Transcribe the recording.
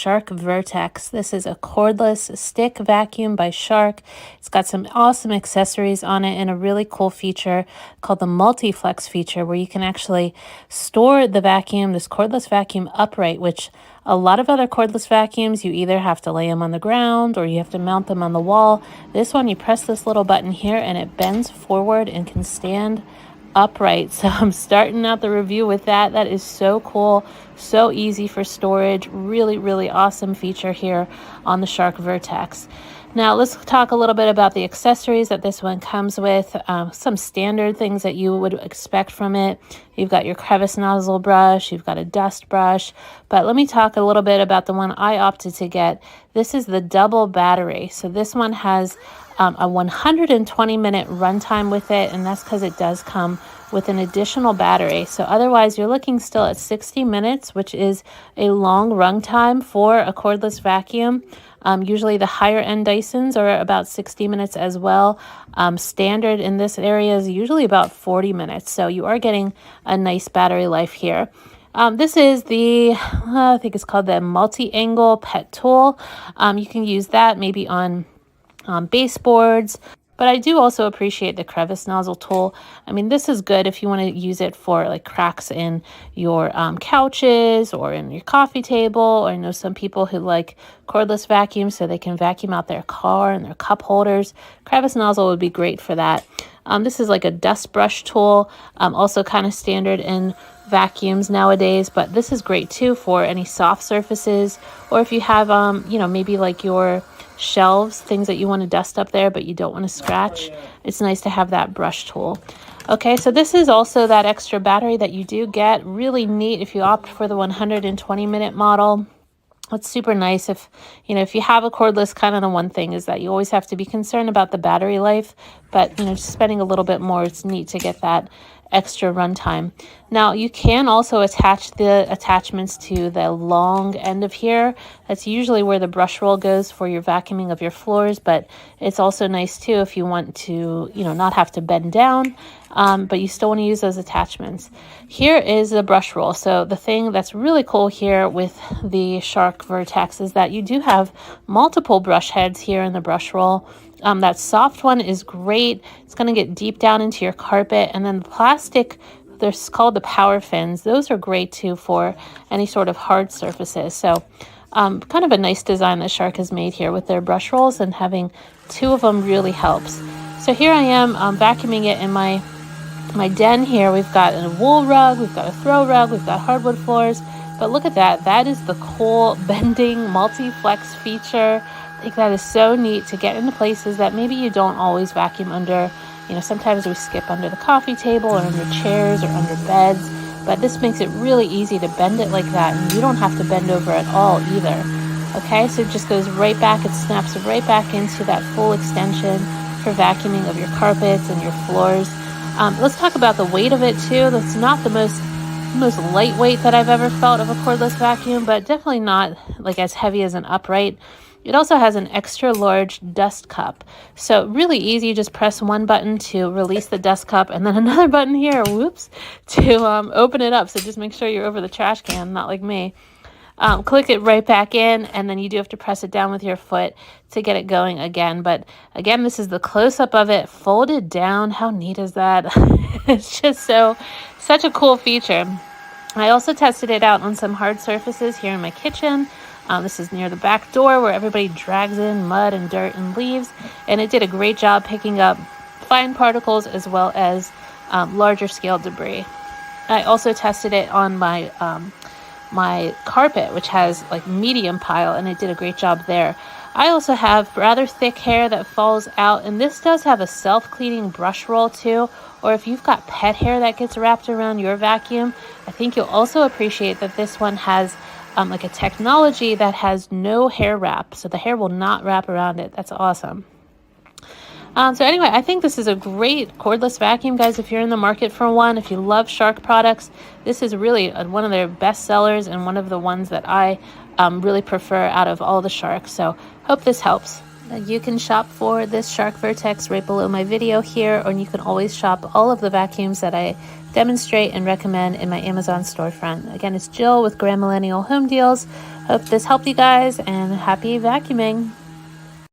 Shark Vertex. This is a cordless stick vacuum by Shark. It's got some awesome accessories on it and a really cool feature called the MultiFLEX feature, where you can actually store the vacuum, this cordless vacuum, upright, which a lot of other cordless vacuums, you either have to lay them on the ground or you have to mount them on the wall. This one, you press this little button here and it bends forward and can stand upright. So I'm starting out the review with that. That is so cool, so easy for storage. Really awesome feature here on the Shark Vertex. Now let's talk a little bit about the accessories that this one comes with. Some standard things that you would expect from it. You've got your Crevice nozzle brush, you've got a dust brush, but let me talk a little bit about the one I opted to get. This is the double battery. So this one has a 120-minute runtime with it, and that's because it does come with an additional battery. So otherwise, you're looking still at 60 minutes, which is a long runtime for a cordless vacuum. Usually the higher end Dysons are about 60 minutes as well. Standard in this area is usually about 40 minutes. So you are getting a nice battery life here. This is the, I think it's called the multi-angle pet tool. You can use that maybe on baseboards, but I do also appreciate the Crevice nozzle tool. I mean, this is good if you want to use it for like cracks in your couches or in your coffee table, or I know some people who like cordless vacuums so they can vacuum out their car and their cup holders. Crevice nozzle would be great for that. This is like a dust brush tool, also kind of standard in vacuums nowadays, but this is great too for any soft surfaces, or if you have maybe like your shelves, things that you want to dust up there but you don't want to scratch. It's nice to have that brush tool. Okay, so this is also that extra battery that you do get. Really neat if you opt for the 120-minute model. It's super nice if you have a cordless. Kind of the one thing is that you always have to be concerned about the battery life, but just spending a little bit more, it's neat to get that extra runtime. Now you can also attach the attachments to the long end of here. That's usually where the brush roll goes for your vacuuming of your floors, but it's also nice too if you want to not have to bend down, but you still want to use those attachments. Here is the brush roll. So the thing that's really cool here with the Shark Vertex is that you do have multiple brush heads here in the brush roll. That soft one is great. It's going to get deep down into your carpet. And then the plastic, they're called the PowerFins. Those are great too for any sort of hard surfaces. So kind of a nice design that Shark has made here with their brush rolls, and having two of them really helps. So here I am vacuuming it in my den here. We've got a wool rug, we've got a throw rug, we've got hardwood floors. But look at that. That is the cool bending multi-flex feature. I think that is so neat to get into places that maybe you don't always vacuum under. Sometimes we skip under the coffee table or under chairs or under beds, but this makes it really easy to bend it like that, and you don't have to bend over at all either. Okay, so it just goes right back, it snaps right back into that full extension for vacuuming of your carpets and your floors. Let's talk about the weight of it too. That's not the most lightweight that I've ever felt of a cordless vacuum, but definitely not like as heavy as an upright. It also has an extra large dust cup. So really easy, just press one button to release the dust cup and then another button here, whoops, to open it up. So just make sure you're over the trash can, not like me. Click it right back in, and then you do have to press it down with your foot to get it going again. But again, this is the close-up of it folded down. How neat is that? It's just such a cool feature. I also tested it out on some hard surfaces here in my kitchen. This is near the back door where everybody drags in mud and dirt and leaves, and it did a great job picking up fine particles as well as larger scale debris. I also tested it on my my carpet, which has like medium pile, and it did a great job there. I also have rather thick hair that falls out, and this does have a self-cleaning brush roll too, or if you've got pet hair that gets wrapped around your vacuum, I think you'll also appreciate that this one has like a technology that has no hair wrap, so the hair will not wrap around it. That's awesome. So anyway, I think this is a great cordless vacuum, guys. If you're in the market for one, if you love Shark products, this is really one of their best sellers and one of the ones that I really prefer out of all the Sharks. So hope this helps. You can shop for this Shark Vertex right below my video here, or you can always shop all of the vacuums that I demonstrate and recommend in my Amazon storefront. Again, it's Jill with Grand Millennial Home Deals. Hope this helped you guys, and happy vacuuming.